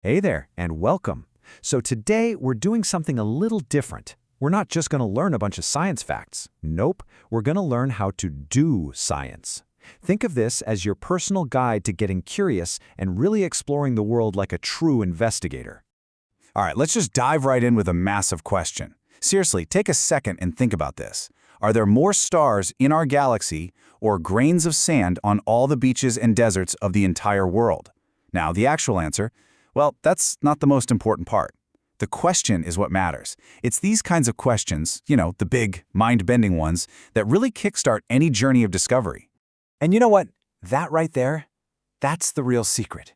Hey there, and welcome. So today we're doing something a little different. We're not just going to learn a bunch of science facts. Nope, we're going to learn how to do science. Think of this as your personal guide to getting curious and really exploring the world like a true investigator. All right, let's just dive right in with a massive question. Seriously, take a second and think about this. Are there more stars in our galaxy or grains of sand on all the beaches and deserts of the entire world? Now, the actual answer, well, that's not the most important part. The question is what matters. It's these kinds of questions, the big, mind-bending ones, that really kickstart any journey of discovery. And you know what? That right there, that's the real secret.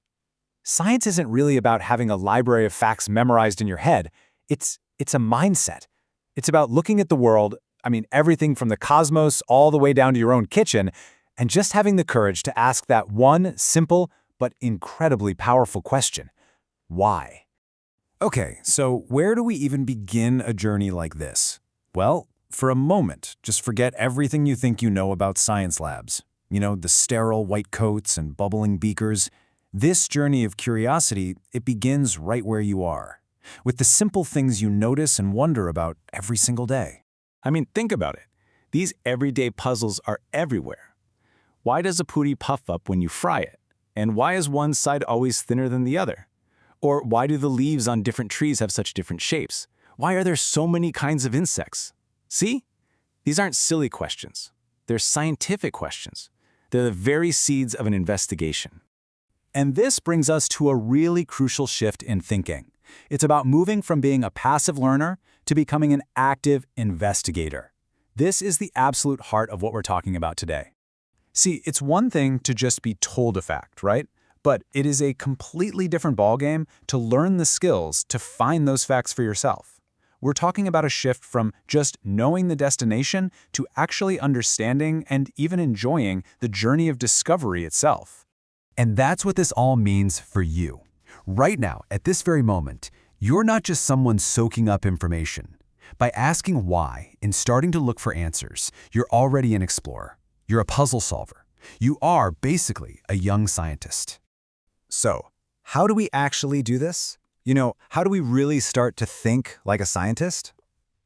Science isn't really about having a library of facts memorized in your head. It's a mindset. It's about looking at the world, everything from the cosmos all the way down to your own kitchen, and just having the courage to ask that one simple but incredibly powerful question. Why? Okay, so where do we even begin a journey like this? Well, for a moment, just forget everything you think you know about science labs. The sterile white coats and bubbling beakers. This journey of curiosity, it begins right where you are, with the simple things you notice and wonder about every single day. Think about it. These everyday puzzles are everywhere. Why does a puri puff up when you fry it? And why is one side always thinner than the other? Or why do the leaves on different trees have such different shapes? Why are there so many kinds of insects? See? These aren't silly questions. They're scientific questions. They're the very seeds of an investigation. And this brings us to a really crucial shift in thinking. It's about moving from being a passive learner to becoming an active investigator. This is the absolute heart of what we're talking about today. See, it's one thing to just be told a fact, right? But it is a completely different ballgame to learn the skills to find those facts for yourself. We're talking about a shift from just knowing the destination to actually understanding and even enjoying the journey of discovery itself. And that's what this all means for you. Right now, at this very moment, you're not just someone soaking up information. By asking why and starting to look for answers, you're already an explorer. You're a puzzle solver. You are basically a young scientist. So, how do we actually do this? How do we really start to think like a scientist?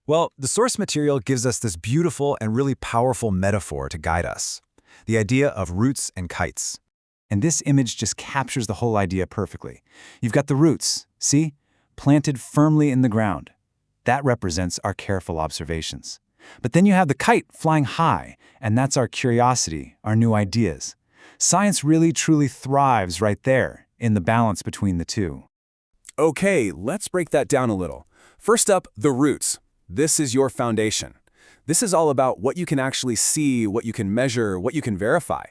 Well, the source material gives us this beautiful and really powerful metaphor to guide us. The idea of roots and kites. And this image just captures the whole idea perfectly. You've got the roots, see? Planted firmly in the ground. That represents our careful observations. But then you have the kite flying high, and that's our curiosity, our new ideas. Science really truly thrives right there, in the balance between the two. Okay, let's break that down a little. First up, the roots. This is your foundation. This is all about what you can actually see, what you can measure, what you can verify.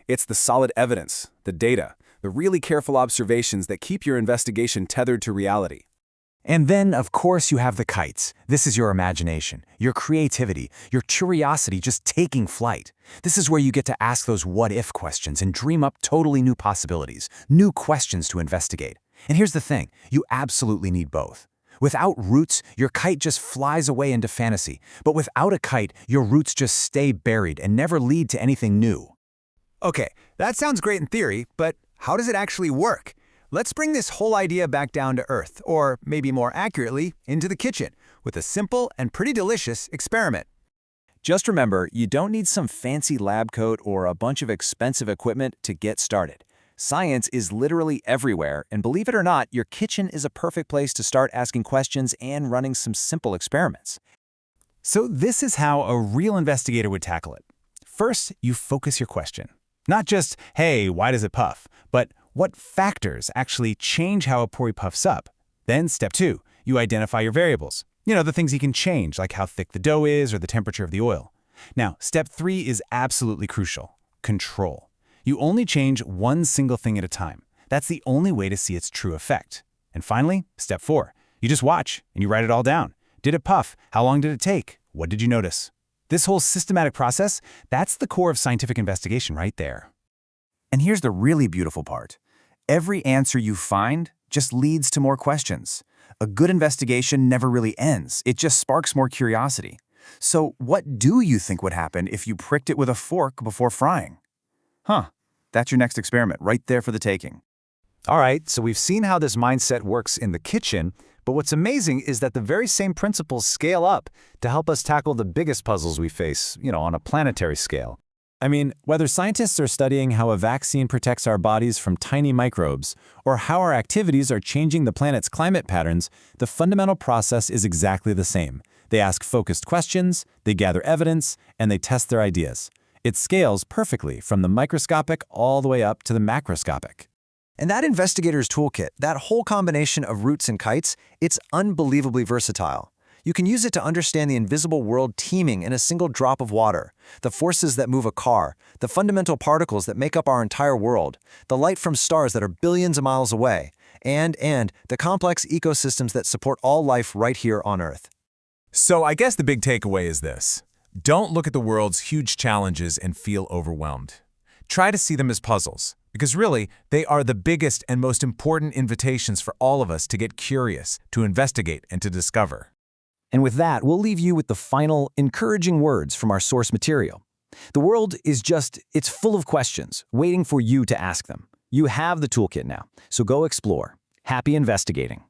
It's the solid evidence, the data, the really careful observations that keep your investigation tethered to reality. And then, of course, you have the kites. This is your imagination, your creativity, your curiosity just taking flight. This is where you get to ask those what-if questions and dream up totally new possibilities, new questions to investigate. And here's the thing, you absolutely need both. Without roots, your kite just flies away into fantasy. But without a kite, your roots just stay buried and never lead to anything new. Okay, that sounds great in theory, but how does it actually work? Let's bring this whole idea back down to earth, or maybe more accurately, into the kitchen, with a simple and pretty delicious experiment. Just remember, you don't need some fancy lab coat or a bunch of expensive equipment to get started. Science is literally everywhere, and believe it or not, your kitchen is a perfect place to start asking questions and running some simple experiments. So this is how a real investigator would tackle it. First, you focus your question. Not just, hey, why does it puff? But what factors actually change how a puri puffs up? Then step 2, you identify your variables. The things you can change, like how thick the dough is or the temperature of the oil. Now, step 3 is absolutely crucial. Control. You only change one single thing at a time. That's the only way to see its true effect. And finally, step 4. You just watch and you write it all down. Did it puff? How long did it take? What did you notice? This whole systematic process, that's the core of scientific investigation right there. And here's the really beautiful part. Every answer you find just leads to more questions. A good investigation never really ends. It just sparks more curiosity. So what do you think would happen if you pricked it with a fork before frying? That's your next experiment right there for the taking. All right, so we've seen how this mindset works in the kitchen, but what's amazing is that the very same principles scale up to help us tackle the biggest puzzles we face, on a planetary scale. I mean, whether scientists are studying how a vaccine protects our bodies from tiny microbes, or how our activities are changing the planet's climate patterns, the fundamental process is exactly the same. They ask focused questions, they gather evidence, and they test their ideas. It scales perfectly from the microscopic all the way up to the macroscopic. And that investigator's toolkit, that whole combination of roots and kites, it's unbelievably versatile. You can use it to understand the invisible world teeming in a single drop of water, the forces that move a car, the fundamental particles that make up our entire world, the light from stars that are billions of miles away, and the complex ecosystems that support all life right here on Earth. So I guess the big takeaway is this. Don't look at the world's huge challenges and feel overwhelmed. Try to see them as puzzles, because really, they are the biggest and most important invitations for all of us to get curious, to investigate, and to discover. And with that, we'll leave you with the final, encouraging words from our source material. The world is it's full of questions, waiting for you to ask them. You have the toolkit now, so go explore. Happy investigating.